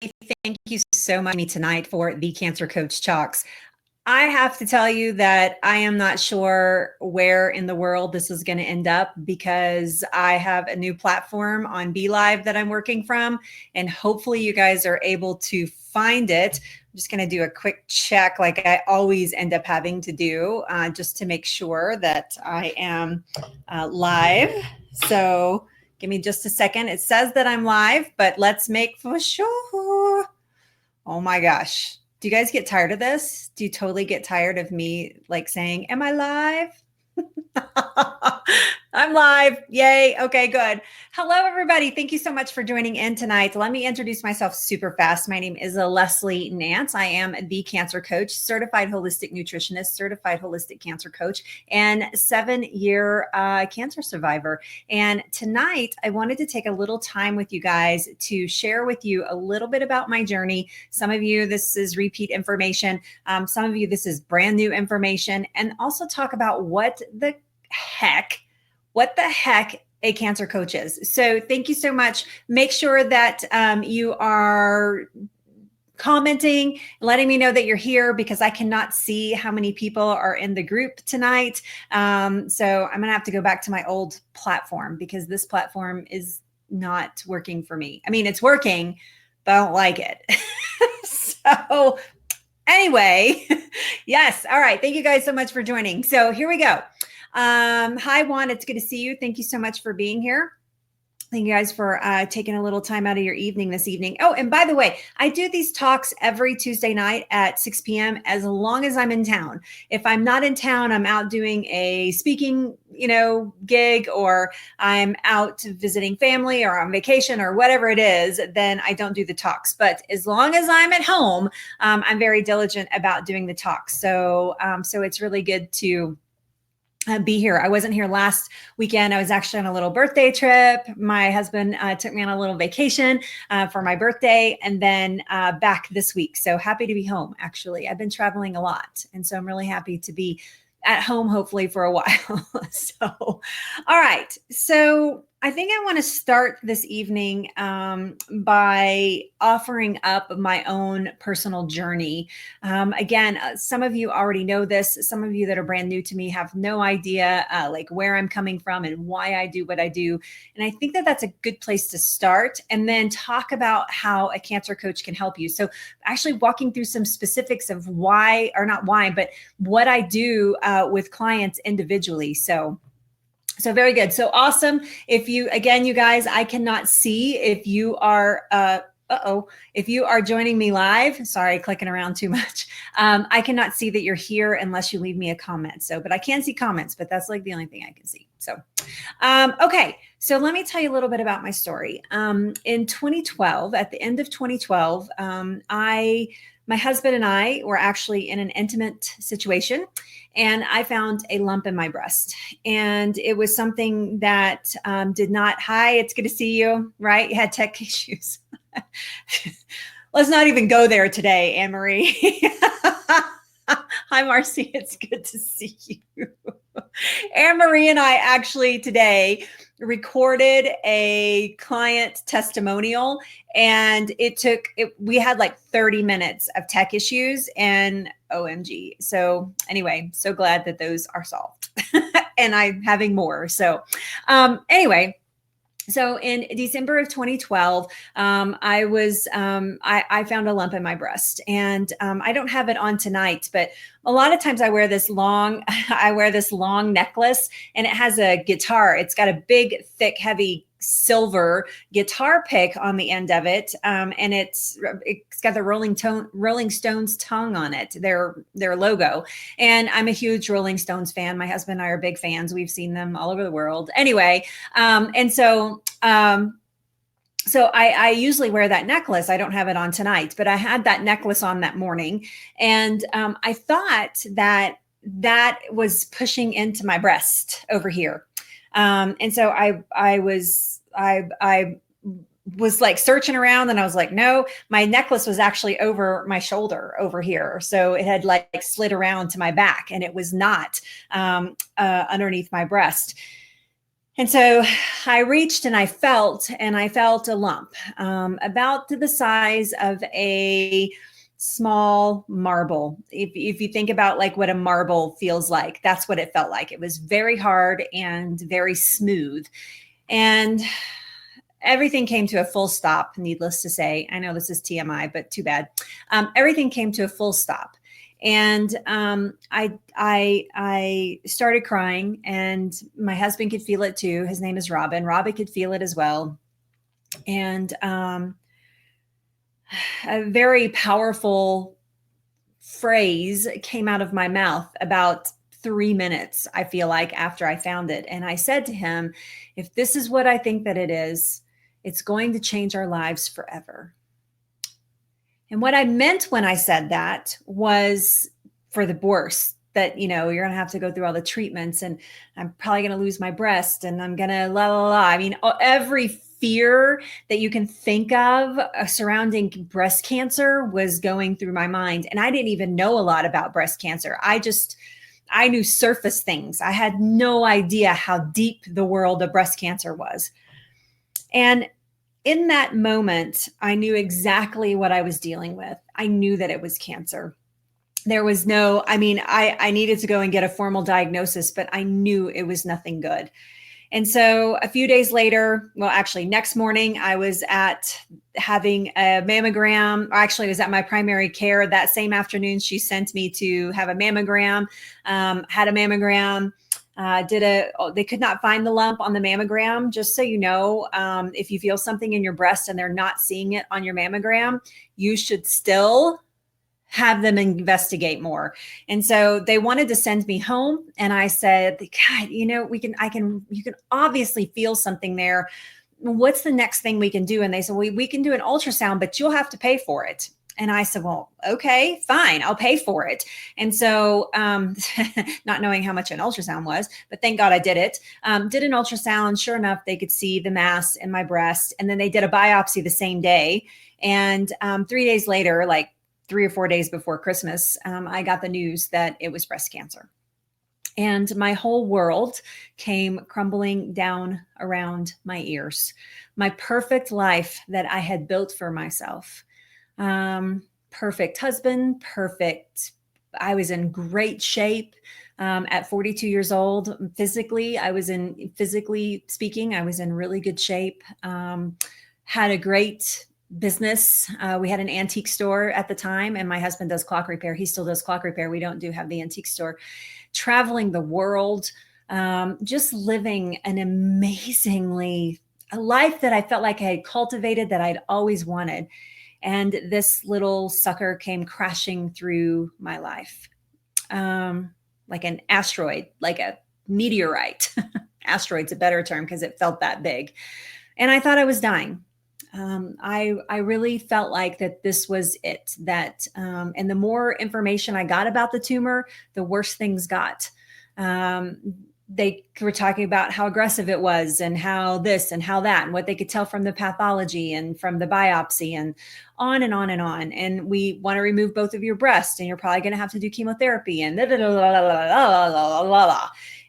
Thank you so much tonight for the Cancer Coach Talks. I have to tell you that I am not sure where in the world this is going to end up because I have a new platform on Be Live that I'm working from, and hopefully you guys are able to find it. I'm just going to do a quick check like I always end up having to do just to make sure that I am live. So give me just a second. It says that I'm live, but let's make for sure. Oh my gosh. Do you guys get tired of this? Do you totally get tired of me like saying, am I live? I'm live. Yay. Okay, good. Hello, everybody. Thank you so much for joining in tonight. Let me introduce myself super fast. My name is Leslie Nance. I am the cancer coach, certified holistic nutritionist, certified holistic cancer coach, and 7-year cancer survivor. And tonight, I wanted to take a little time with you guys to share with you a little bit about my journey. Some of you, this is repeat information. Some of you, this is brand new information, and also talk about what the heck a cancer coach is. So thank you so much. Make sure that you are commenting, letting me know that you're here because I cannot see how many people are in the group tonight. So I'm going to have to go back to my old platform because this platform is not working for me. I mean, it's working, but I don't like it. So anyway, yes. All right. Thank you guys so much for joining. So here we go. Hi, Juan. It's good to see you. Thank you so much for being here. Thank you guys for taking a little time out of your evening this evening. Oh, and by the way, I do these talks every Tuesday night at 6 p.m. as long as I'm in town. If I'm not in town, I'm out doing a speaking, gig, or I'm out visiting family or on vacation or whatever it is, then I don't do the talks. But as long as I'm at home, I'm very diligent about doing the talks. So it's really good to be here. I wasn't here last weekend. I was actually on a little birthday trip. My husband took me on a little vacation for my birthday, and then back this week. So happy to be home, actually. I've been traveling a lot, and so I'm really happy to be at home, hopefully for a while. So, all right. So I think I want to start this evening by offering up my own personal journey. Again, some of you already know this. Some of you that are brand new to me have no idea like where I'm coming from and why I do what I do. And I think that that's a good place to start, and then talk about how a cancer coach can help you. So actually walking through some specifics of why, or not why, but what I do with clients individually. So very good. So awesome. If you, again, you guys, I cannot see if you are, if you are joining me live, sorry, clicking around too much. I cannot see that you're here unless you leave me a comment. So, but I can see comments, but that's like the only thing I can see. So, okay. So let me tell you a little bit about my story. In 2012, at the end of 2012, my husband and I were actually in an intimate situation, and I found a lump in my breast. And it was something that did not, hi, it's good to see you, right? You had tech issues. Let's not even go there today, Anne-Marie. Hi, Marcy. It's good to see you. Anne-Marie and I actually today recorded a client testimonial, and we had like 30 minutes of tech issues, and OMG. So anyway, so glad that those are solved and I'm having more. So anyway, so in December of 2012, I found a lump in my breast, and I don't have it on tonight, but a lot of times I wear this long necklace, and it has a guitar. It's got a big, thick, heavy silver guitar pick on the end of it. And it's got the Rolling Stones tongue on it, their logo. And I'm a huge Rolling Stones fan. My husband and I are big fans. We've seen them all over the world. Anyway, so I usually wear that necklace. I don't have it on tonight, but I had that necklace on that morning. And I thought that was pushing into my breast over here. And so I was like searching around, and I was like, no, my necklace was actually over my shoulder over here. So it had like slid around to my back, and it was not underneath my breast. And so I reached and I felt a lump about to the size of a small marble. If you think about like what a marble feels like, that's what it felt like. It was very hard and very smooth. And everything came to a full stop, needless to say. I know this is TMI, but too bad. Everything came to a full stop. And I started crying, and my husband could feel it too. His name is Robin. Robin could feel it as well. And a very powerful phrase came out of my mouth about 3 minutes, I feel like, after I found it. And I said to him, if this is what I think that it is, it's going to change our lives forever. And what I meant when I said that was for the worst, that, you're going to have to go through all the treatments, and I'm probably going to lose my breast, and I'm going to la, la, la. I mean, every fear that you can think of surrounding breast cancer was going through my mind. And I didn't even know a lot about breast cancer. I knew surface things. I had no idea how deep the world of breast cancer was. And in that moment, I knew exactly what I was dealing with. I knew that it was cancer. There was I needed to go and get a formal diagnosis, but I knew it was nothing good. And so a few days later, well, actually next morning, I was at having a mammogram. Actually, I was at my primary care that same afternoon. She sent me to have a mammogram, had a mammogram. They could not find the lump on the mammogram. Just so you know, if you feel something in your breast and they're not seeing it on your mammogram, you should still have them investigate more. And so they wanted to send me home. And I said, God, you can obviously feel something there. What's the next thing we can do? And they said, well, we can do an ultrasound, but you'll have to pay for it. And I said, well, okay, fine, I'll pay for it. And so not knowing how much an ultrasound was, but thank God I did it. Did an ultrasound. Sure enough, they could see the mass in my breast. And then they did a biopsy the same day. And 3 days later, like 3 or 4 days before Christmas, I got the news that it was breast cancer. And my whole world came crumbling down around my ears. My perfect life that I had built for myself. Perfect husband, perfect. I was in great shape at 42 years old. Physically speaking, I was in really good shape. Had a great business. We had an antique store at the time, and my husband does clock repair. He still does clock repair. We don't have the antique store. Traveling the world, just living a life that I felt like I had cultivated, that I'd always wanted. And this little sucker came crashing through my life, like an asteroid, like a meteorite. Asteroid's a better term because it felt that big. And I thought I was dying. I really felt like that this was it, and the more information I got about the tumor, the worse things got. They were talking about how aggressive it was, and how this and how that, and what they could tell from the pathology and from the biopsy, and on and on and on. And we want to remove both of your breasts, and you're probably going to have to do chemotherapy, and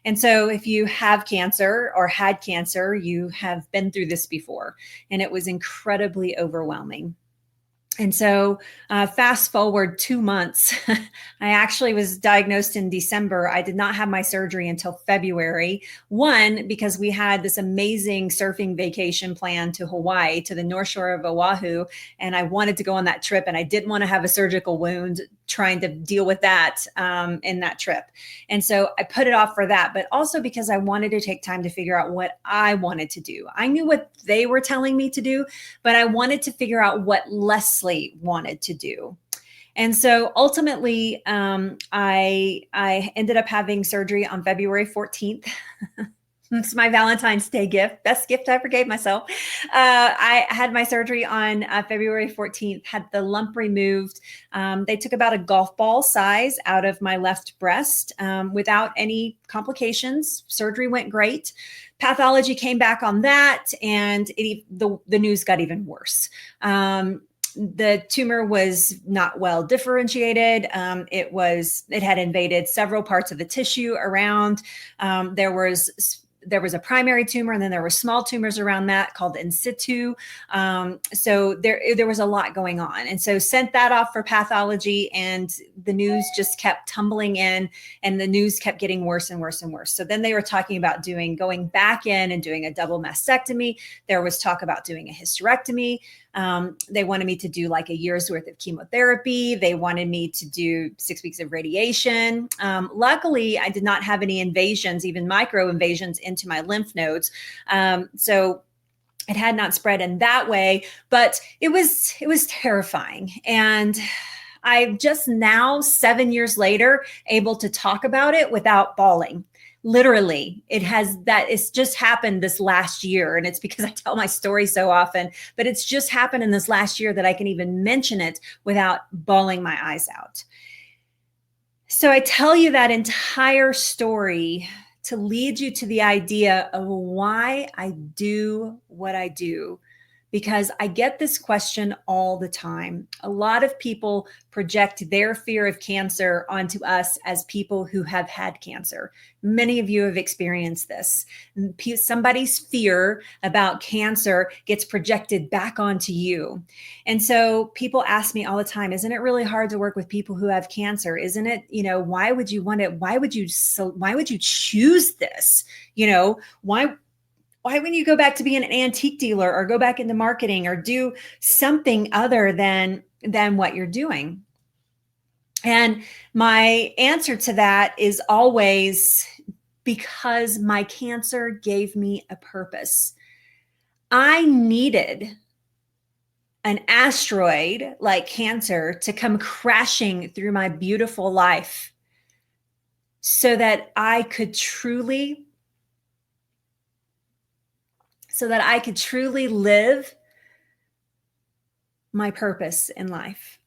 And so if you have cancer or had cancer, you have been through this before, and it was incredibly overwhelming. And so fast forward 2 months, I actually was diagnosed in December. I did not have my surgery until February. One, because we had this amazing surfing vacation planned to Hawaii, to the North Shore of Oahu. And I wanted to go on that trip, and I didn't want to have a surgical wound trying to deal with that in that trip. And so I put it off for that, but also because I wanted to take time to figure out what I wanted to do. I knew what they were telling me to do, but I wanted to figure out what Leslie wanted to do. And so ultimately, I ended up having surgery on February 14th. It's my Valentine's Day gift. Best gift I ever gave myself. I had my surgery on February 14th, had the lump removed. They took about a golf ball size out of my left breast without any complications. Surgery went great. Pathology came back on that, and the news got even worse. The tumor was not well differentiated. It had invaded several parts of the tissue around. There was there was a primary tumor, and then there were small tumors around that called in situ. So there was a lot going on. And so sent that off for pathology, and the news just kept tumbling in, and the news kept getting worse and worse and worse. So then they were talking about going back in and doing a double mastectomy. There was talk about doing a hysterectomy. They wanted me to do like a year's worth of chemotherapy. They wanted me to do 6 weeks of radiation. Luckily, I did not have any invasions, even micro invasions into my lymph nodes. So it had not spread in that way, but it was terrifying. And I'm just now, 7 years later, able to talk about it without bawling. Literally, it's just happened this last year. And it's because I tell my story so often, but it's just happened in this last year that I can even mention it without bawling my eyes out. So I tell you that entire story to lead you to the idea of why I do what I do, because I get this question all the time. A lot of people project their fear of cancer onto us as people who have had cancer. Many of you have experienced this. Somebody's fear about cancer gets projected back onto you. And so people ask me all the time, isn't it really hard to work with people who have cancer? Isn't it, why would you want it? Why would you choose this? Why wouldn't you go back to being an antique dealer or go back into marketing or do something other than what you're doing? And my answer to that is always because my cancer gave me a purpose. I needed an asteroid like cancer to come crashing through my beautiful life so that I could truly live my purpose in life.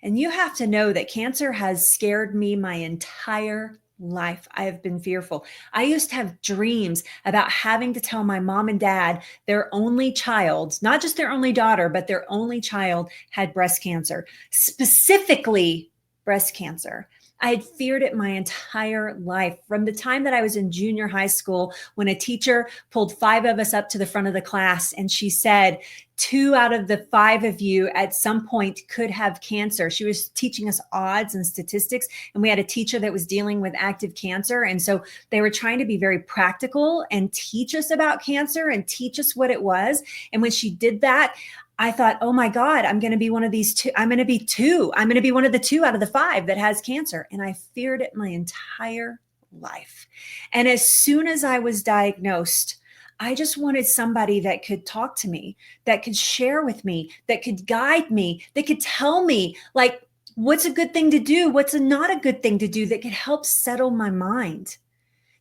And you have to know that cancer has scared me my entire life. I have been fearful. I used to have dreams about having to tell my mom and dad their only child, not just their only daughter, but their only child had breast cancer, specifically breast cancer. I had feared it my entire life. From the time that I was in junior high school, when a teacher pulled 5 of us up to the front of the class and she said, 2 out of the 5 of you at some point could have cancer. She was teaching us odds and statistics, and we had a teacher that was dealing with active cancer. And so they were trying to be very practical and teach us about cancer and teach us what it was. And when she did that, I thought, oh my God, I'm going to be one of these 2. I'm going to be 2. I'm going to be one of the 2 out of the 5 that has cancer. And I feared it my entire life. And as soon as I was diagnosed, I just wanted somebody that could talk to me, that could share with me, that could guide me, that could tell me like, what's a good thing to do? What's not a good thing to do, that could help settle my mind,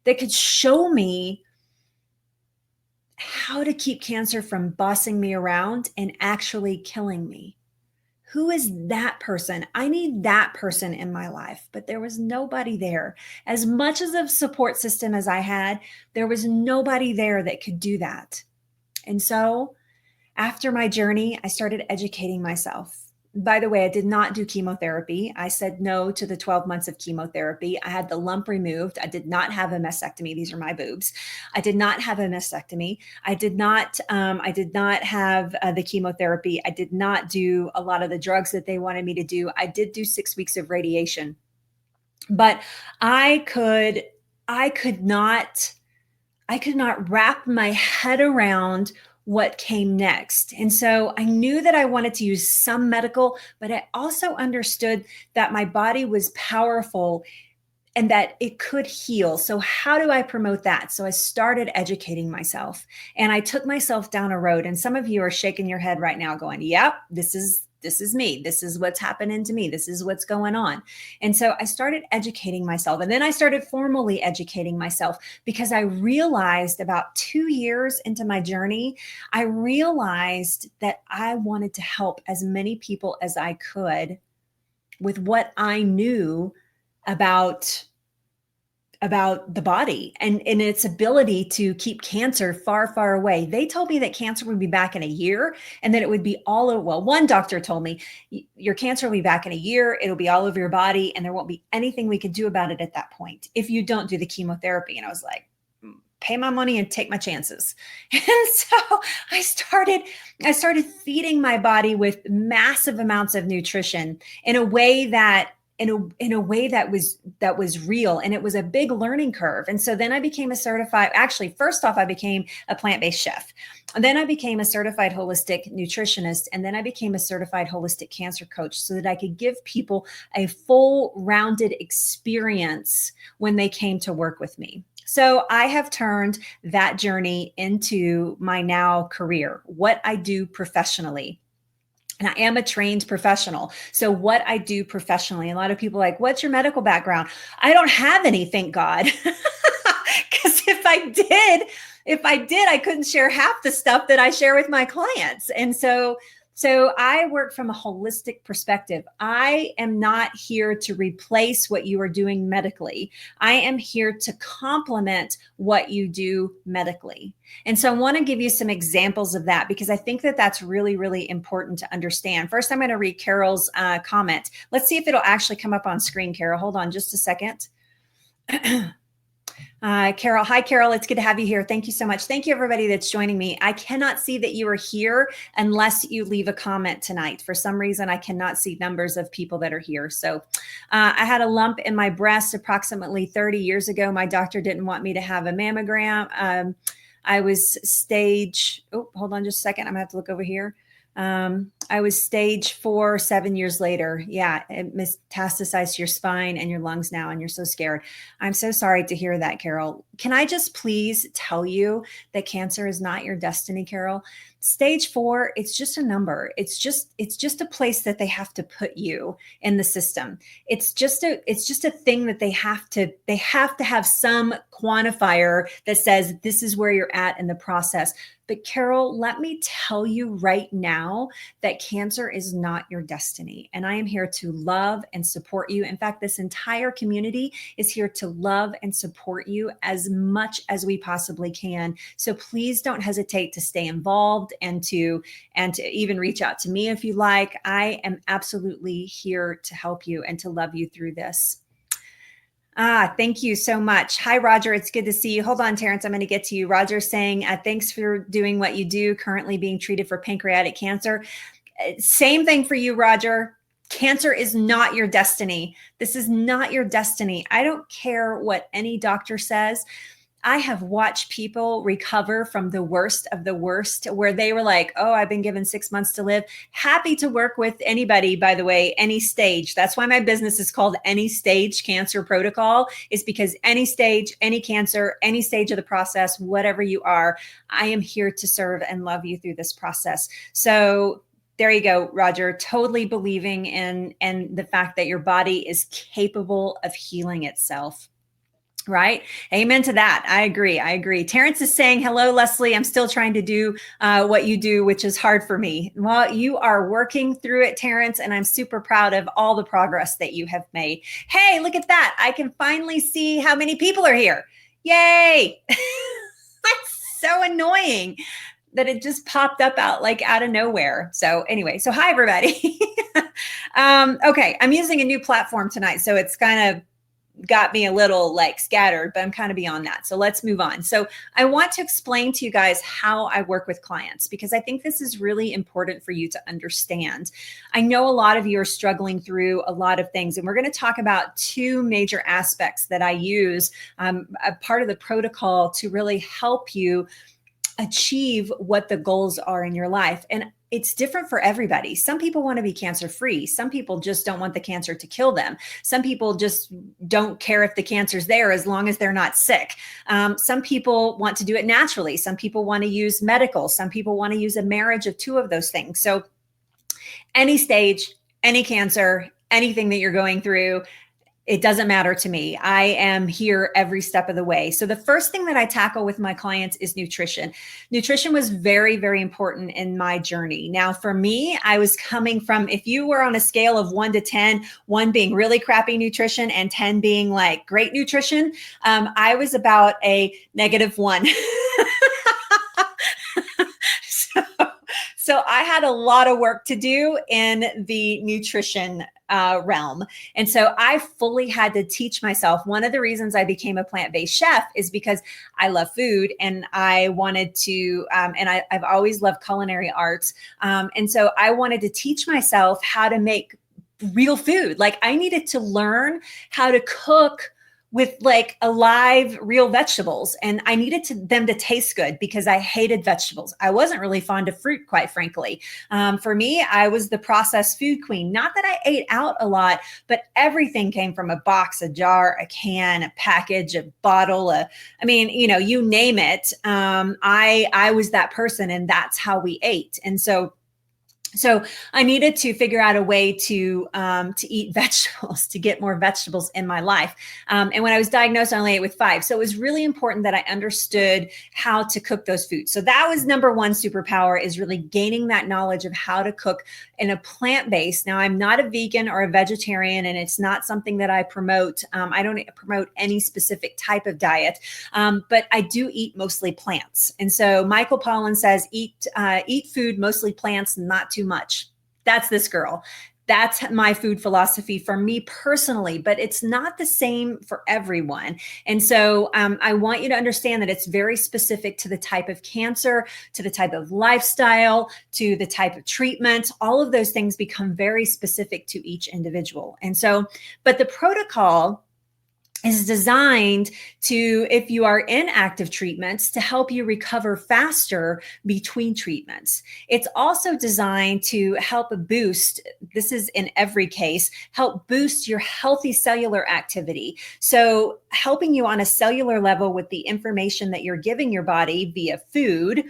that could show me how to keep cancer from bossing me around and actually killing me. Who is that person? I need that person in my life, but there was nobody there. As much as a support system as I had, there was nobody there that could do that. And so after my journey, I started educating myself. By the way, I did not do chemotherapy. I said no to the 12 months of chemotherapy. I had the lump removed. I did not have a mastectomy. These are my boobs. I did not have a mastectomy. I did not have the chemotherapy. I did not do a lot of the drugs that they wanted me to do. I did do 6 weeks of radiation, but I could not wrap my head around what came next. And so I knew that I wanted to use some medical, but I also understood that my body was powerful and that it could heal. So how do I promote that? So I started educating myself, and I took myself down a road. And some of you are shaking your head right now going, yep, this is me. This is what's happening to me. This is what's going on. And so I started educating myself, and then I started formally educating myself because I realized about 2 years into my journey, I realized that I wanted to help as many people as I could with what I knew about the body and its ability to keep cancer far, far away. They told me that cancer would be back in a year, and that it would be all over. Well, one doctor told me your cancer will be back in a year. It'll be all over your body, and there won't be anything we can do about it at that point if you don't do the chemotherapy. And I was like, pay my money and take my chances. And so I started feeding my body with massive amounts of nutrition in a way that was real, and it was a big learning curve. And so then I became actually, first off, I became a plant-based chef. And then I became a certified holistic nutritionist. And then I became a certified holistic cancer coach so that I could give people a full rounded experience when they came to work with me. So I have turned that journey into my now career, what I do professionally. And I am a trained professional. So what I do professionally, a lot of people are like, what's your medical background? I don't have any, thank God. Because if I did, I couldn't share half the stuff that I share with my clients. And so I work from a holistic perspective. I am not here to replace what you are doing medically. I am here to complement what you do medically. And so I want to give you some examples of that because I think that that's really, really important to understand. First, I'm going to read Carol's comment. Let's see if it'll actually come up on screen, Carol. Hold on just a second. Carol. Hi, Carol. It's good to have you here. Thank you so much. Thank you, everybody that's joining me. I cannot see that you are here unless you leave a comment tonight. For some reason, I cannot see numbers of people that are here. So I had a lump in my breast approximately 30 years ago. My doctor didn't want me to have a mammogram. I was hold on just a second. I'm gonna have to look over here. I was stage 4, 7 years later. Yeah, it metastasized to your spine and your lungs now, and you're so scared. I'm so sorry to hear that, Carol. Can I just please tell you that cancer is not your destiny, Carol? Stage 4, it's just a number. It's just a place that they have to put you in the system. It's just a thing that they have to have some quantifier that says this is where you're at in the process. But Carol, let me tell you right now that cancer is not your destiny. And I am here to love and support you. In fact, this entire community is here to love and support you as much as we possibly can. So please don't hesitate to stay involved and to even reach out to me if you like. I am absolutely here to help you and to love you through this. Thank you so much. Hi, Roger. It's good to see you. Hold on, Terrence. I'm going to get to you. Roger's saying, thanks for doing what you do, currently being treated for pancreatic cancer. Same thing for you, Roger. Cancer is not your destiny. This is not your destiny. I don't care what any doctor says. I have watched people recover from the worst of the worst where they were like, oh, I've been given 6 months to live. Happy to work with anybody, by the way, any stage. That's why my business is called Any Stage Cancer Protocol, is because any stage, any cancer, any stage of the process, whatever you are, I am here to serve and love you through this process. So there you go, Roger, totally believing in the fact that your body is capable of healing itself. Right? Amen to that. I agree. Terrence is saying, hello, Leslie. I'm still trying to do what you do, which is hard for me. Well, you are working through it, Terrence, and I'm super proud of all the progress that you have made. Hey, look at that. I can finally see how many people are here. Yay. That's so annoying that it just popped up out of nowhere. So anyway, so hi, everybody. Okay, I'm using a new platform tonight, so it's kind of got me a little scattered, but I'm kind of beyond that. So let's move on. So I want to explain to you guys how I work with clients, because I think this is really important for you to understand. I know a lot of you are struggling through a lot of things, and we're going to talk about 2 major aspects that I use, a part of the protocol to really help you achieve what the goals are in your life. And it's different for everybody. Some people want to be cancer-free. Some people just don't want the cancer to kill them. Some people just don't care if the cancer's there as long as they're not sick. Some people want to do it naturally. Some people want to use medical. Some people want to use a marriage of 2 of those things. So any stage, any cancer, anything that you're going through, it doesn't matter to me. I am here every step of the way. So the first thing that I tackle with my clients is nutrition. Nutrition was very, very important in my journey. Now, for me, I was coming from, if you were on a scale of 1 to 10, 1 being really crappy nutrition and 10 being great nutrition, I was about a -1. So I had a lot of work to do in the nutrition realm. And so I fully had to teach myself. One of the reasons I became a plant-based chef is because I love food and I wanted to, I've always loved culinary arts. And so I wanted to teach myself how to make real food. Like I needed to learn how to cook with like alive real vegetables, and I needed them to taste good because I hated vegetables. I wasn't really fond of fruit, quite frankly. For me, I was the processed food queen. Not that I ate out a lot, but everything came from a box, a jar, a can, a package, a bottle, you name it. I was that person, and that's how we ate. And so I needed to figure out a way to eat vegetables, to get more vegetables in my life. And when I was diagnosed, I only ate with 5. So it was really important that I understood how to cook those foods. So that was number one superpower, is really gaining that knowledge of how to cook in a plant-based. Now, I'm not a vegan or a vegetarian, and it's not something that I promote. I don't promote any specific type of diet, but I do eat mostly plants. And so Michael Pollan says, eat food, mostly plants, not too much. That's this girl. That's my food philosophy for me personally, but it's not the same for everyone. And so I want you to understand that it's very specific to the type of cancer, to the type of lifestyle, to the type of treatment. All of those things become very specific to each individual. And so, but the protocol is designed to, if you are in active treatments, to help you recover faster between treatments. It's also designed to help boost, this is in every case, help boost your healthy cellular activity. So helping you on a cellular level with the information that you're giving your body via food,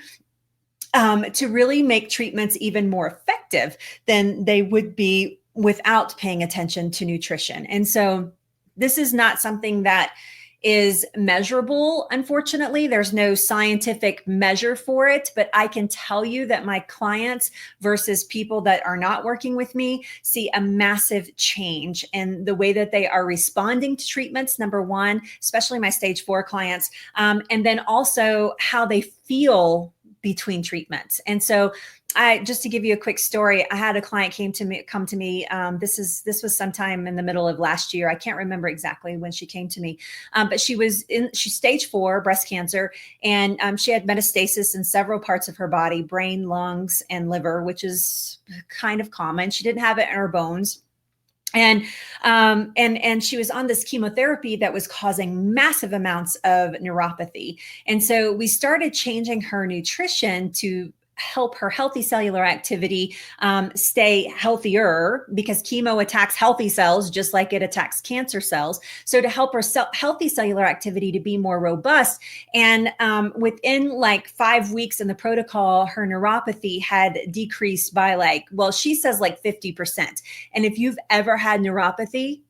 to really make treatments even more effective than they would be without paying attention to nutrition. And so this is not something that is measurable. Unfortunately, there's no scientific measure for it, but I can tell you that my clients versus people that are not working with me see a massive change in the way that they are responding to treatments, number one, especially my stage 4 clients, and then also how they feel between treatments. And so just to give you a quick story, I had a client come to me. This was sometime in the middle of last year. I can't remember exactly when she came to me, but she's stage 4 breast cancer, and she had metastasis in several parts of her body, brain, lungs, and liver, which is kind of common. She didn't have it in her bones. And she was on this chemotherapy that was causing massive amounts of neuropathy. And so we started changing her nutrition to help her healthy cellular activity stay healthier, because chemo attacks healthy cells just like it attacks cancer cells. So to help her healthy cellular activity to be more robust. And within like 5 weeks in the protocol, her neuropathy had decreased by she says like 50%. And if you've ever had neuropathy,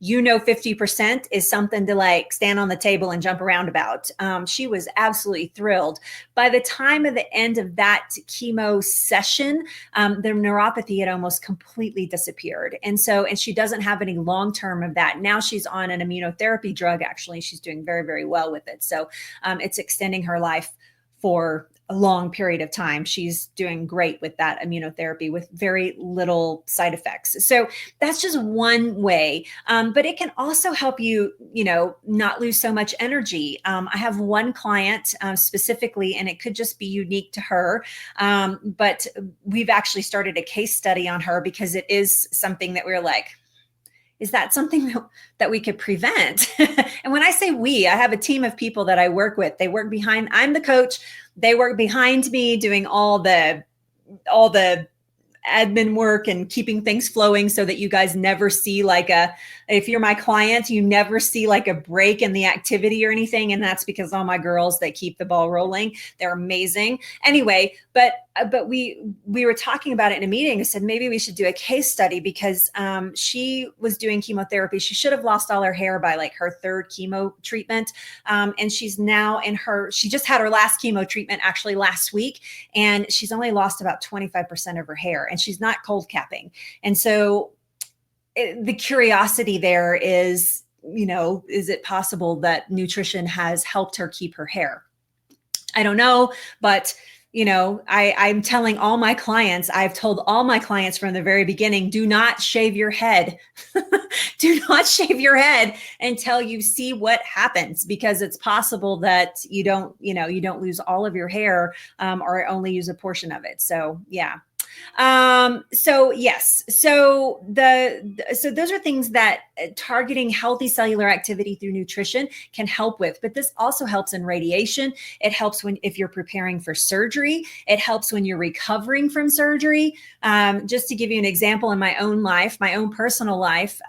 50% is something to like stand on the table and jump around about. She was absolutely thrilled. By the time of the end of that chemo session, the neuropathy had almost completely disappeared. And she doesn't have any long-term of that. Now she's on an immunotherapy drug. Actually, she's doing very, very well with it. So it's extending her life for a long period of time. She's doing great with that immunotherapy with very little side effects. So that's just one way. But it can also help you, not lose so much energy. I have one client specifically, and it could just be unique to her. But we've actually started a case study on her because it is something that we're like, is that something that we could prevent? And when I say we, I have a team of people that I work with. They work behind, I'm the coach. They work behind me doing all the admin work and keeping things flowing so that you guys never see if you're my client, you never see like a break in the activity or anything. And that's because all my girls that keep the ball rolling, they're amazing. Anyway, but we were talking about it in a meeting. I said, maybe we should do a case study because she was doing chemotherapy. She should have lost all her hair by like her 3rd chemo treatment. And she's now she just had her last chemo treatment actually last week. And she's only lost about 25% of her hair, and she's not cold capping. And so the curiosity there is, is it possible that nutrition has helped her keep her hair? I don't know, but I'm telling all my clients, I've told all my clients from the very beginning, do not shave your head. Do not shave your head until you see what happens, because it's possible that you don't lose all of your hair, or only use a portion of it. So yeah. So yes, so those are things that targeting healthy cellular activity through nutrition can help with. But this also helps in radiation. It helps if you're preparing for surgery. It helps when you're recovering from surgery. Just to give you an example in my own life, my own personal life.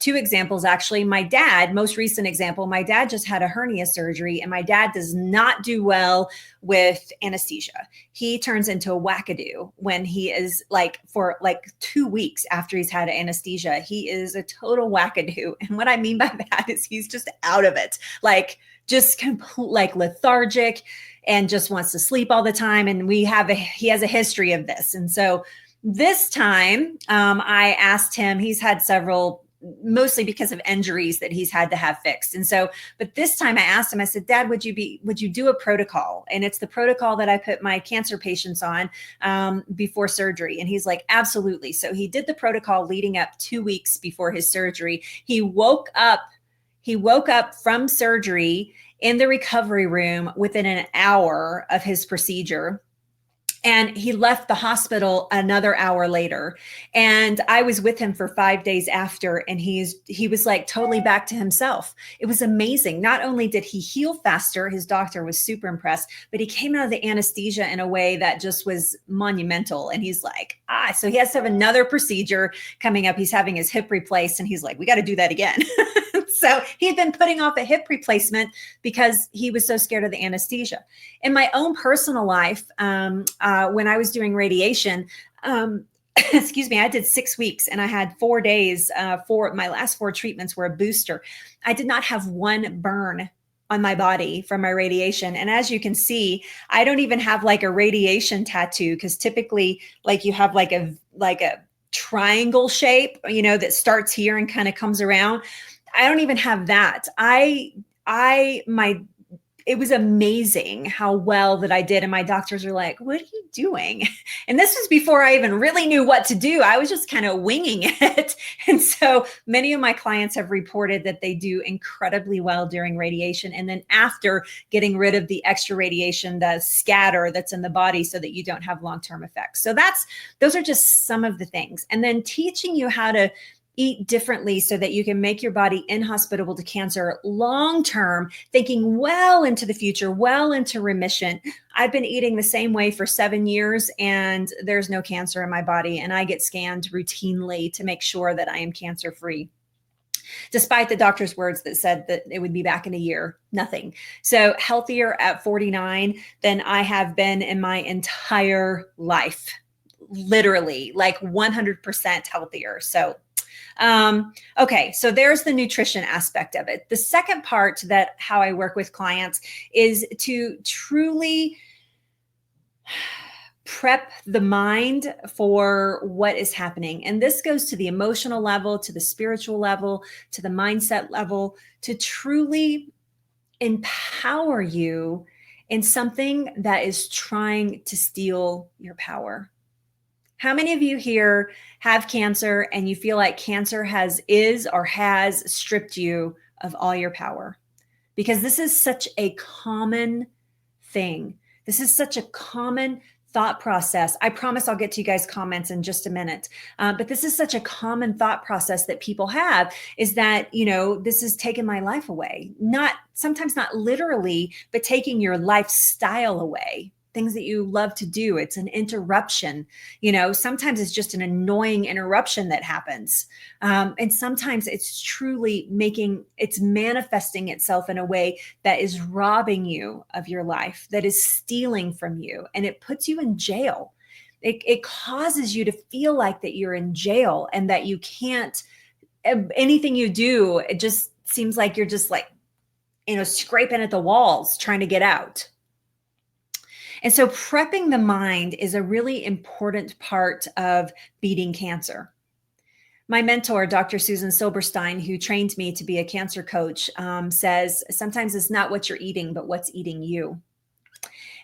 Two examples, actually. My dad, most recent example, my dad just had a hernia surgery, and my dad does not do well with anesthesia. He turns into a wackadoo when he is for 2 weeks after he's had anesthesia. He is a total wackadoo. And what I mean by that is he's just out of it, just complete, lethargic, and just wants to sleep all the time. And he has a history of this. And so this time, I asked him, he's had several, mostly because of injuries that he's had to have fixed. And so, but this time I asked him, I said, Dad, would you do a protocol? And it's the protocol that I put my cancer patients on before surgery. And he's like, absolutely. So he did the protocol leading up 2 weeks before his surgery. He woke up from surgery in the recovery room within an hour of his procedure. And he left the hospital another hour later. And I was with him for 5 days after, and he was totally back to himself. It was amazing. Not only did he heal faster, his doctor was super impressed, but he came out of the anesthesia in a way that just was monumental. And he's like, so he has to have another procedure coming up. He's having his hip replaced, and he's like, we got to do that again. So he'd been putting off a hip replacement because he was so scared of the anesthesia. In my own personal life, when I was doing radiation, excuse me, I did 6 weeks, and I had 4 days for my last 4 treatments were a booster. I did not have one burn on my body from my radiation. And as you can see, I don't even have a radiation tattoo, because typically you have a triangle shape, that starts here and kind of comes around. I don't even have that. It was amazing how well that I did. And my doctors are like, what are you doing? And this was before I even really knew what to do. I was just kind of winging it. And so many of my clients have reported that they do incredibly well during radiation. And then after getting rid of the extra radiation, the scatter that's in the body, so that you don't have long-term effects. So those are just some of the things. And then teaching you how to eat differently so that you can make your body inhospitable to cancer long-term, thinking well into the future, well into remission. I've been eating the same way for 7 years, and there's no cancer in my body. And I get scanned routinely to make sure that I am cancer-free, despite the doctor's words that said that it would be back in a year. Nothing. So healthier at 49 than I have been in my entire life, literally 100% healthier. So okay, so there's the nutrition aspect of it. The second part that how I work with clients is to truly prep the mind for what is happening. And this goes to the emotional level, to the spiritual level, to the mindset level, to truly empower you in something that is trying to steal your power. How many of you here have cancer and you feel like cancer has stripped you of all your power? Because this is such a common thing. This is such a common thought process. I promise I'll get to you guys' comments in just a minute. But this is such a common thought process that people have, is that, this has taken my life away. Sometimes not literally, but taking your lifestyle away. Things that you love to do. It's an interruption. Sometimes it's just an annoying interruption that happens. And sometimes it's truly manifesting itself in a way that is robbing you of your life, that is stealing from you, and it puts you in jail. It causes you to feel like that you're in jail, and that you can't, anything you do, it just seems like you're just scraping at the walls trying to get out. And so prepping the mind is a really important part of beating cancer. My mentor, Dr. Susan Silberstein, who trained me to be a cancer coach, says sometimes it's not what you're eating, but what's eating you.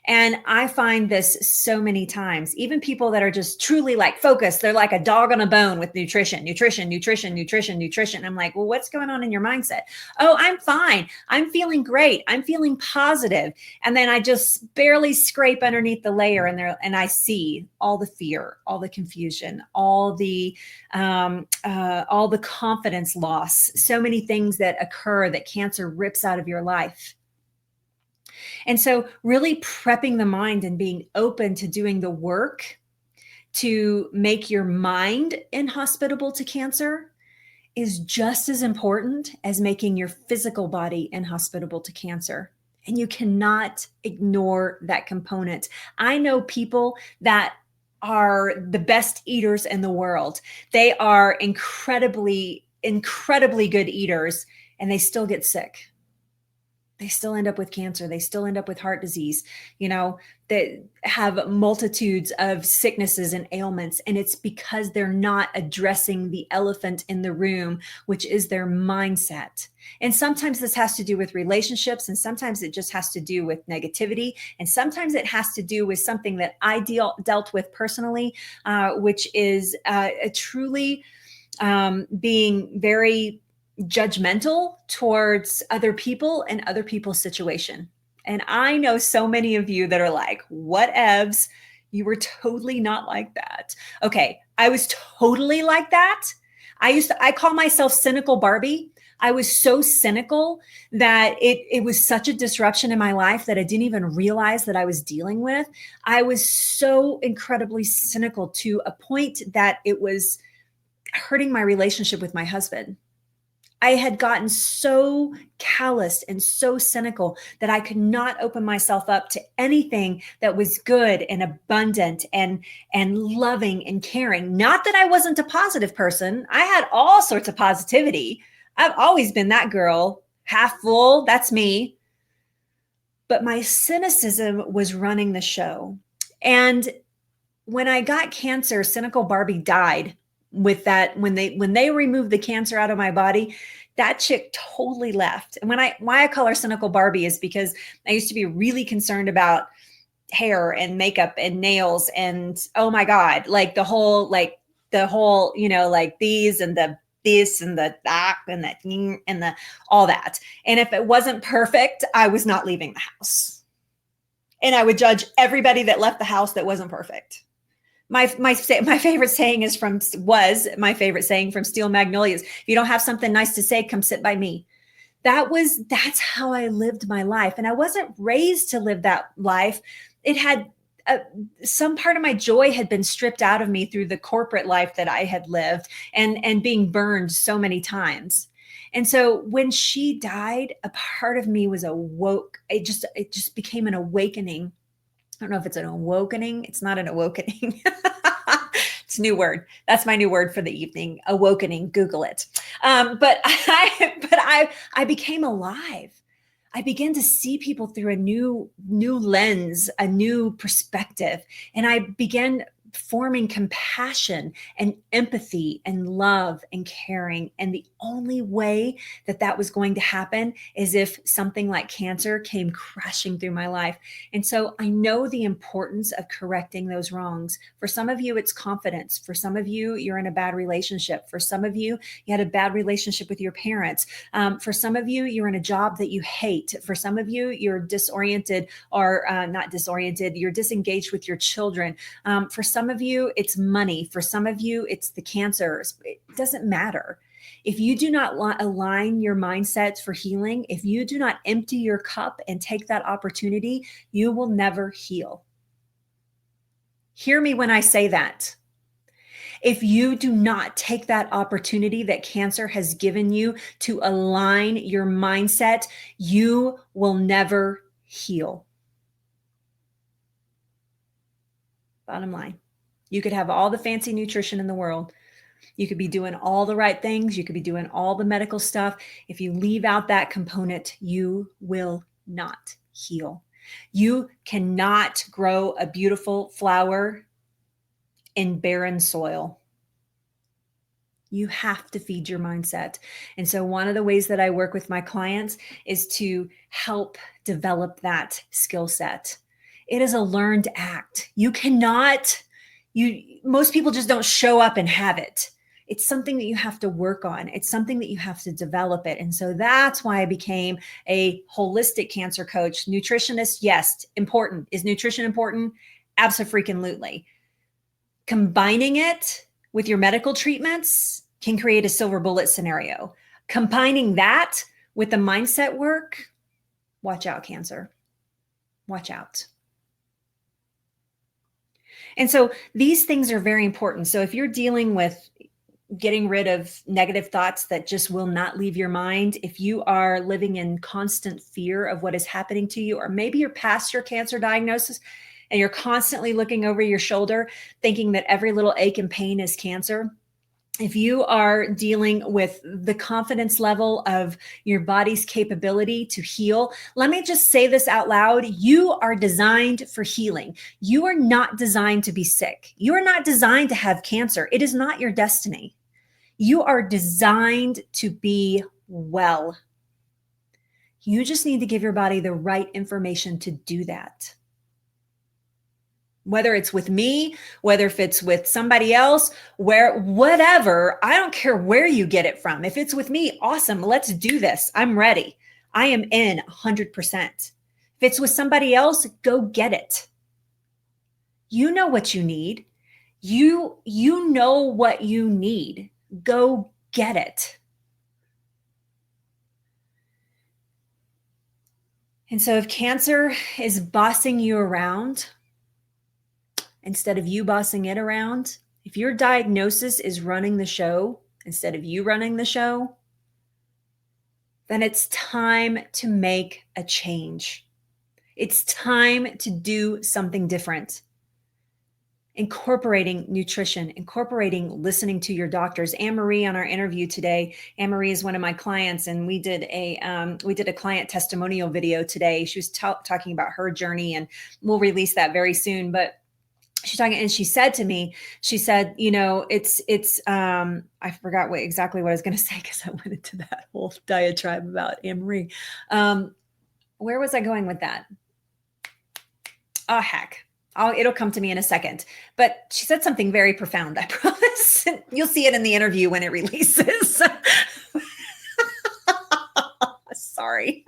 And I find this so many times, even people that are just truly like focused, they're like a dog on a bone with nutrition, nutrition, nutrition, nutrition, nutrition. I'm like, well, what's going on in your mindset? Oh, I'm fine. I'm feeling great. I'm feeling positive. And then I just barely scrape underneath the layer and I see all the fear, all the confusion, all the confidence loss, so many things that occur that cancer rips out of your life. And so, really prepping the mind and being open to doing the work to make your mind inhospitable to cancer is just as important as making your physical body inhospitable to cancer. And you cannot ignore that component. I know people that are the best eaters in the world. They are incredibly, incredibly good eaters, and they still get sick. They still end up with cancer. They still end up with heart disease, that have multitudes of sicknesses and ailments. And it's because they're not addressing the elephant in the room, which is their mindset. And sometimes this has to do with relationships, and sometimes it just has to do with negativity. And sometimes it has to do with something that I dealt with personally, which is truly being very judgmental towards other people and other people's situation. And I know so many of you that are like, what evs? You were totally not like that. Okay, I was totally like that. I call myself cynical Barbie. I was so cynical that it was such a disruption in my life that I didn't even realize that I was dealing with. I was so incredibly cynical to a point that it was hurting my relationship with my husband. I had gotten so calloused and so cynical that I could not open myself up to anything that was good and abundant and loving and caring. Not that I wasn't a positive person. I had all sorts of positivity. I've always been that girl, half full, that's me. But my cynicism was running the show. And when I got cancer, cynical Barbie died with that. When they removed the cancer out of my body, that chick totally left. And why I call her cynical Barbie is because I used to be really concerned about hair and makeup and nails and, oh my God, like the whole, like these and the this and the that and the all that. And if it wasn't perfect, I was not leaving the house. And I would judge everybody that left the house that wasn't perfect. My favorite saying was my favorite saying from Steel Magnolias. If you don't have something nice to say, come sit by me. That's how I lived my life. And I wasn't raised to live that life. It had some part of my joy had been stripped out of me through the corporate life that I had lived and being burned so many times. And so when she died, a part of me was awoke. It just became an awakening. I don't know if it's an awakening. It's not an awakening. It's a new word. That's my new word for the evening. Awakening. Google it. But I became alive. I began to see people through a new lens, a new perspective, and I began forming compassion and empathy and love and caring. And the only way that was going to happen is if something like cancer came crashing through my life. And so I know the importance of correcting those wrongs. For some of you, it's confidence. For some of you, you're in a bad relationship. For some of you, you had a bad relationship with your parents. For some of you, you're in a job that you hate. For some of you, you're disoriented or not disoriented, you're disengaged with your children. For some of you, it's money. For some of you, it's the cancers. It doesn't matter. If you do not align your mindset for healing, if you do not empty your cup and take that opportunity, you will never heal. Hear me when I say that. If you do not take that opportunity that cancer has given you to align your mindset, you will never heal. Bottom line. You could have all the fancy nutrition in the world. You could be doing all the right things. You could be doing all the medical stuff. If you leave out that component, you will not heal. You cannot grow a beautiful flower in barren soil. You have to feed your mindset. And so one of the ways that I work with my clients is to help develop that skill set. It is a learned act. You cannot, most people just don't show up and have it. It's something that you have to work on. It's something that you have to develop it. And so that's why I became a holistic cancer coach. Nutritionist, yes, important. Is nutrition important? Abso-freaking-lutely. Combining it with your medical treatments can create a silver bullet scenario. Combining that with the mindset work, watch out, cancer. Watch out. And so these things are very important. So if you're dealing with getting rid of negative thoughts that just will not leave your mind, if you are living in constant fear of what is happening to you, or maybe you're past your cancer diagnosis and you're constantly looking over your shoulder, thinking that every little ache and pain is cancer. If you are dealing with the confidence level of your body's capability to heal, let me just say this out loud. You are designed for healing. You are not designed to be sick. You are not designed to have cancer. It is not your destiny. You are designed to be well. You just need to give your body the right information to do that. Whether it's with me, whether if it's with somebody else, whatever, I don't care where you get it from. If it's with me, awesome. Let's do this. I'm ready. I am in 100%. If it's with somebody else, go get it. You know what you need. You know what you need. Go get it. And so if cancer is bossing you around, instead of you bossing it around, if your diagnosis is running the show instead of you running the show, then it's time to make a change. It's time to do something different. Incorporating nutrition, incorporating listening to your doctors. Anne-Marie on our interview today, Anne-Marie is one of my clients, and we did a client testimonial video today. She was talking about her journey, and we'll release that very soon. But she's talking, and she said to me, she said, I forgot exactly what I was going to say because I went into that whole diatribe about Anne-Marie. Where was I going with that? Oh, heck. It'll come to me in a second. But she said something very profound, I promise. You'll see it in the interview when it releases. Sorry.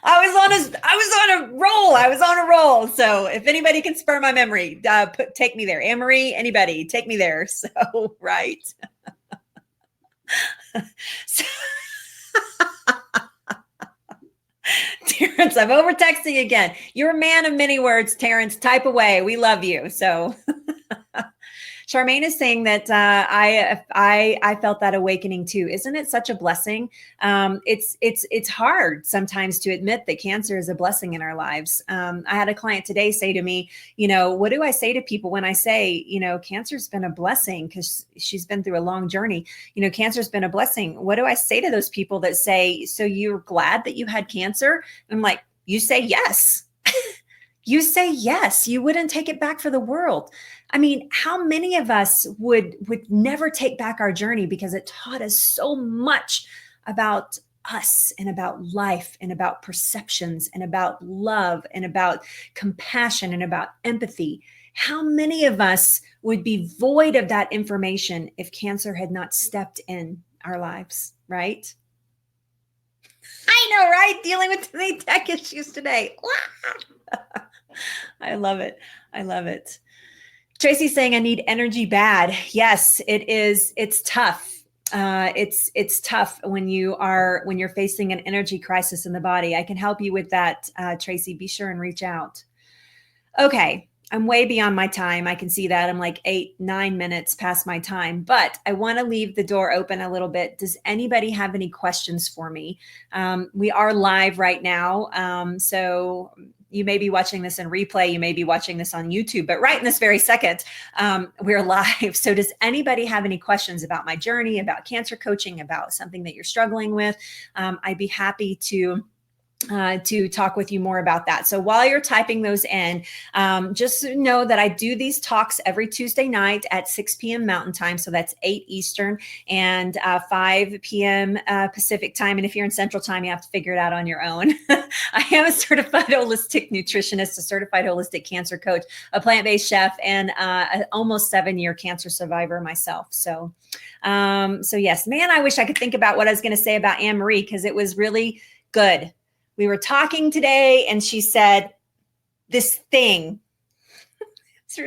I was on a roll. So if anybody can spur my memory, take me there. Anne-Marie, anybody, take me there. So, right. So, Terrence, I'm over texting again. You're a man of many words, Terrence. Type away. We love you. So Charmaine is saying that I felt that awakening too. Isn't it such a blessing? It's hard sometimes to admit that cancer is a blessing in our lives. I had a client today say to me, what do I say to people when I say, cancer's been a blessing, because she's been through a long journey. Cancer's been a blessing. What do I say to those people that say, so you're glad that you had cancer? I'm like, you say yes. You say yes. You wouldn't take it back for the world. I mean, how many of us would never take back our journey because it taught us so much about us and about life and about perceptions and about love and about compassion and about empathy? How many of us would be void of that information if cancer had not stepped in our lives, right? I know, right? Dealing with the tech issues today. I love it. I love it. Tracy's saying, I need energy bad. Yes, it is. It's tough. It's tough when you're facing an energy crisis in the body. I can help you with that, Tracy. Be sure and reach out. Okay. I'm way beyond my time. I can see that. I'm like 8-9 minutes past my time, but I want to leave the door open a little bit. Does anybody have any questions for me? We are live right now. So you may be watching this in replay. You may be watching this on YouTube, but right in this very second, we're live. So does anybody have any questions about my journey, about cancer coaching, about something that you're struggling with? I'd be happy to to talk with you more about that. So while you're typing those in, just know that I do these talks every Tuesday night at 6 p.m. Mountain Time. So that's 8 Eastern and 5 p.m. Pacific Time. And if you're in Central Time, you have to figure it out on your own. I am a certified holistic nutritionist, a certified holistic cancer coach, a plant-based chef, and an almost 7-year cancer survivor myself. So, so yes, man, I wish I could think about what I was going to say about Anne Marie, because it was really good. We were talking today and she said this thing.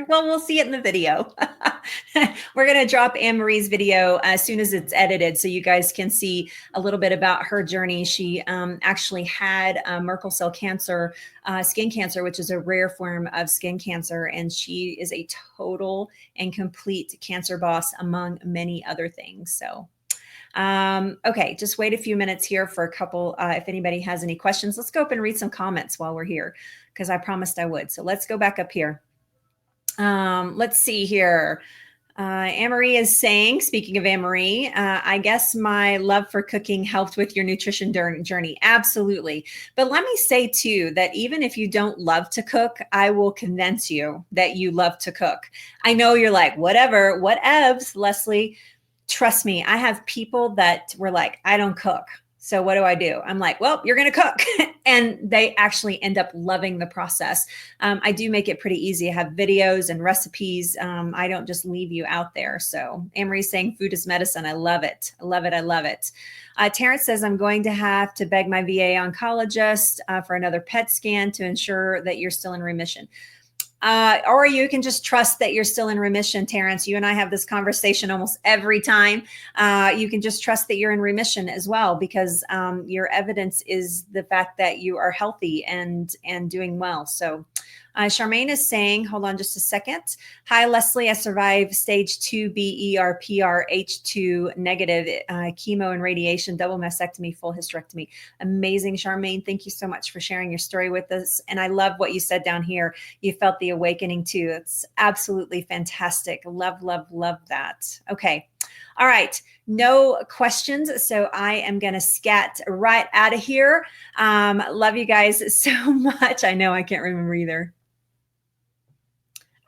Well, we'll see it in the video. We're going to drop Anne Marie's video as soon as it's edited so you guys can see a little bit about her journey. She actually had Merkel cell cancer, skin cancer, which is a rare form of skin cancer. And she is a total and complete cancer boss, among many other things. So okay, just wait a few minutes here for a couple. If anybody has any questions, let's go up and read some comments while we're here, because I promised I would. So let's go back up here. Let's see here. Anne-Marie is saying, speaking of Anne-Marie, I guess my love for cooking helped with your nutrition journey. Absolutely. But let me say too, that even if you don't love to cook, I will convince you that you love to cook. I know you're like, whatever, whatevs, Leslie. Trust me, I have people that were like, I don't cook. So what do I do? I'm like, well, you're going to cook. And they actually end up loving the process. I do make it pretty easy. I have videos and recipes. I don't just leave you out there. So Anne-Marie's saying food is medicine. I love it. I love it. I love it. Terrence says, I'm going to have to beg my VA oncologist for another PET scan to ensure that you're still in remission. Or you can just trust that you're still in remission, Terrence. You and I have this conversation almost every time. You can just trust that you're in remission as well, because your evidence is the fact that you are healthy and doing well. So Charmaine is saying, hold on just a second. Hi, Leslie. I survived stage 2 BERPRH2 negative chemo and radiation, double mastectomy, full hysterectomy. Amazing, Charmaine. Thank you so much for sharing your story with us. And I love what you said down here. You felt the awakening too. It's absolutely fantastic. Love, love, love that. Okay. All right. No questions. So I am going to scat right out of here. Love you guys so much. I know I can't remember either.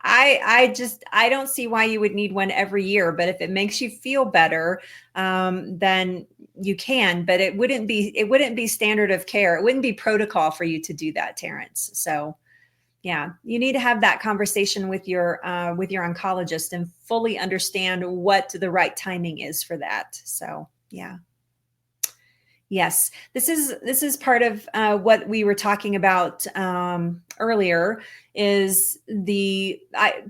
I don't see why you would need one every year, but if it makes you feel better, then you can, but it wouldn't be standard of care. It wouldn't be protocol for you to do that, Terrence. So yeah, you need to have that conversation with your oncologist and fully understand what the right timing is for that. So yeah. Yes, this is part of what we were talking about earlier. Is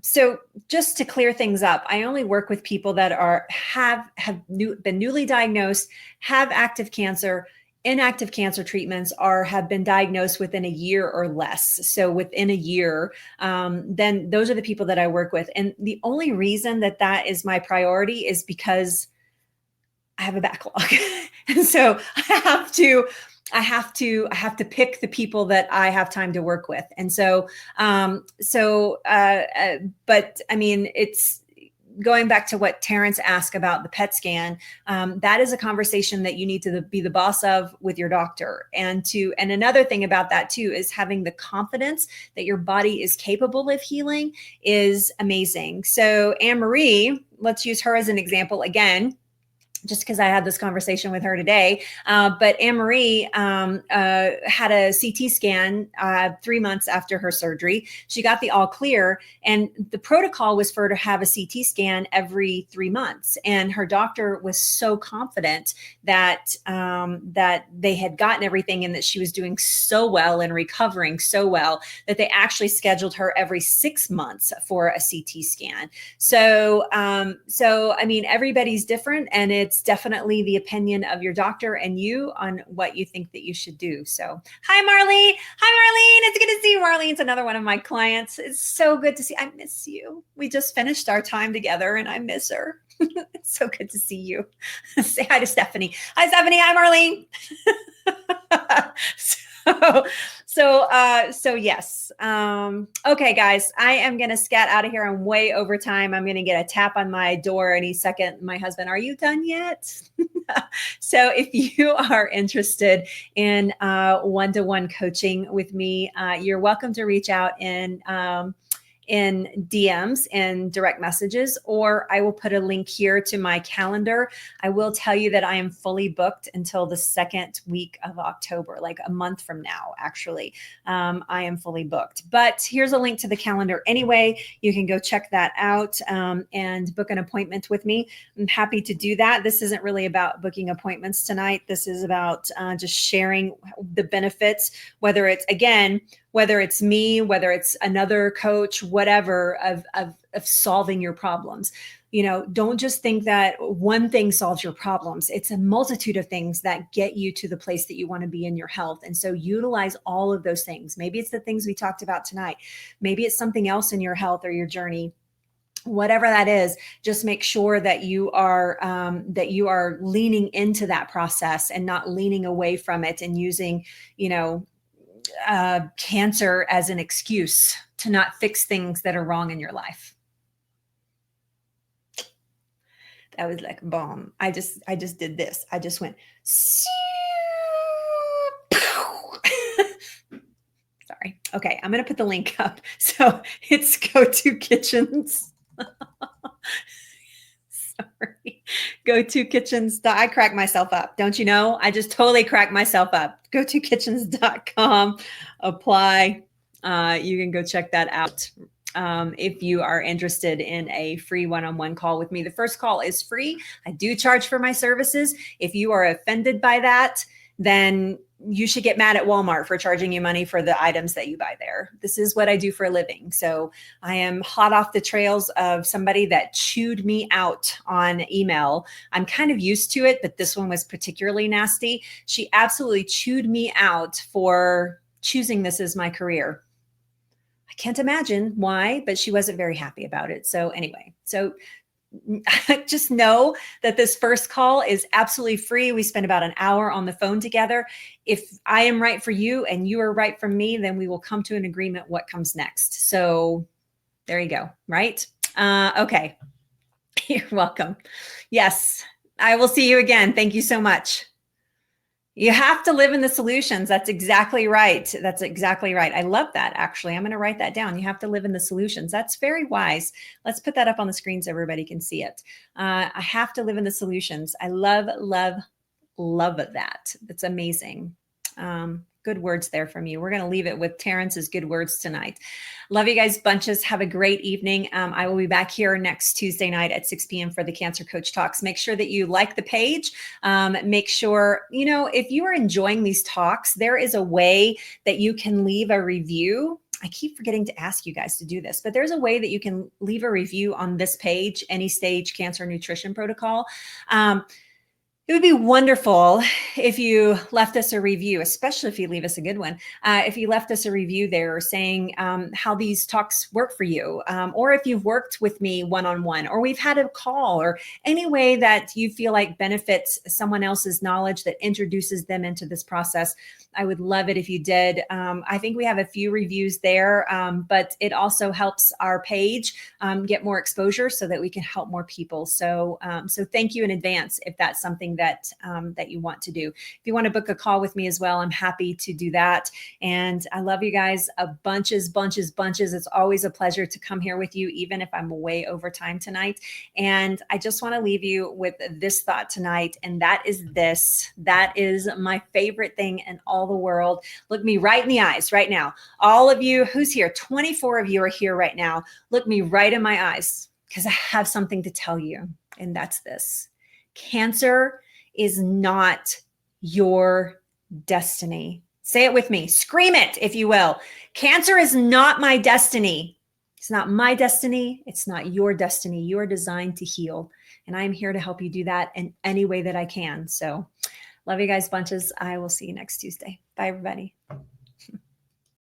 so just to clear things up, I only work with people that have been newly diagnosed, have active cancer, inactive cancer treatments, or have been diagnosed within a year or less. So within a year, then those are the people that I work with. And the only reason that is my priority is because I have a backlog. And so I have to pick the people that I have time to work with. And so, but I mean, it's going back to what Terrence asked about the PET scan. That is a conversation that you need to be the boss of with your doctor. And another thing about that too, is having the confidence that your body is capable of healing is amazing. So Anne-Marie, let's use her as an example again, just because I had this conversation with her today. But Anne-Marie had a CT scan 3 months after her surgery. She got the all clear, and the protocol was for her to have a CT scan every 3 months. And her doctor was so confident that that they had gotten everything and that she was doing so well and recovering so well that they actually scheduled her every 6 months for a CT scan. So, I mean, everybody's different, and it's definitely the opinion of your doctor and you on what you think that you should do. So hi, Marlene. Hi, Marlene. It's good to see you. Marlene's another one of my clients. It's so good to see. I miss you. We just finished our time together and I miss her. It's so good to see you. Say hi to Stephanie. Hi, Stephanie. Hi, Marlene. So yes. Okay, guys, I am going to scat out of here. I'm way over time. I'm going to get a tap on my door any second. My husband, are you done yet? So if you are interested in one-to-one coaching with me, you're welcome to reach out in DMs and direct messages, or I will put a link here to my calendar. I will tell you that I am fully booked until the second week of October, like a month from now, actually. I am fully booked, but here's a link to the calendar anyway. You can go check that out and book an appointment with me. I'm happy to do that. This isn't really about booking appointments tonight. This is about just sharing the benefits, whether it's me, whether it's another coach, whatever, of solving your problems. Don't just think that one thing solves your problems. It's a multitude of things that get you to the place that you want to be in your health. And so utilize all of those things. Maybe it's the things we talked about tonight. Maybe it's something else in your health or your journey. Whatever that is, just make sure that you are leaning into that process and not leaning away from it and using, cancer as an excuse to not fix things that are wrong in your life. That was like boom. I just did this. I just went. Sorry. Okay, I'm going to put the link up. So it's Go-To Kitchens. Sorry. Go-To-Kitchens. I crack myself up. Don't you know? I just totally crack myself up. Go-To-Kitchens.com. Apply. You can go check that out. If you are interested in a free one-on-one call with me. The first call is free. I do charge for my services. If you are offended by that, then you should get mad at Walmart for charging you money for the items that you buy there. This is what I do for a living. So I am hot off the trails of somebody that chewed me out on email. I'm kind of used to it, but this one was particularly nasty. She absolutely chewed me out for choosing this as my career. I can't imagine why, but she wasn't very happy about it. So anyway, just know that this first call is absolutely free. We spend about an hour on the phone together. If I am right for you and you are right for me, then we will come to an agreement what comes next. So there you go, right? Okay. You're welcome. Yes, I will see you again. Thank you so much. You have to live in the solutions. That's exactly right. That's exactly right. I love that, actually. I'm going to write that down. You have to live in the solutions. That's very wise. Let's put that up on the screen so everybody can see it. I have to live in the solutions. I love, love, love that. That's amazing. Good words there from you. We're going to leave it with Terrence's good words tonight. Love you guys bunches. Have a great evening. I will be back here next Tuesday night at 6 p.m. for the Cancer Coach Talks. Make sure that you like the page. Make sure, if you are enjoying these talks, there is a way that you can leave a review. I keep forgetting to ask you guys to do this, but there's a way that you can leave a review on this page, Any Stage Cancer Nutrition Protocol. It would be wonderful if you left us a review, especially if you leave us a good one. If you left us a review there saying how these talks work for you, or if you've worked with me one-on-one, or we've had a call, or any way that you feel like benefits someone else's knowledge that introduces them into this process. I would love it if you did. I think we have a few reviews there, but it also helps our page get more exposure so that we can help more people. So thank you in advance if that's something that you want to do. If you want to book a call with me as well, I'm happy to do that. And I love you guys bunches. It's always a pleasure to come here with you, even if I'm way over time tonight. And I just want to leave you with this thought tonight. And that is this. That is my favorite thing in all the world. Look me right in the eyes right now. All of you who's here, 24 of you are here right now. Look me right in my eyes because I have something to tell you. And that's this. Cancer is not your destiny. Say it with me. Scream it, if you will. Cancer is not my destiny. It's not my destiny. It's not your destiny. You are designed to heal. And I'm here to help you do that in any way that I can. So love you guys bunches. I will see you next Tuesday. Bye, everybody.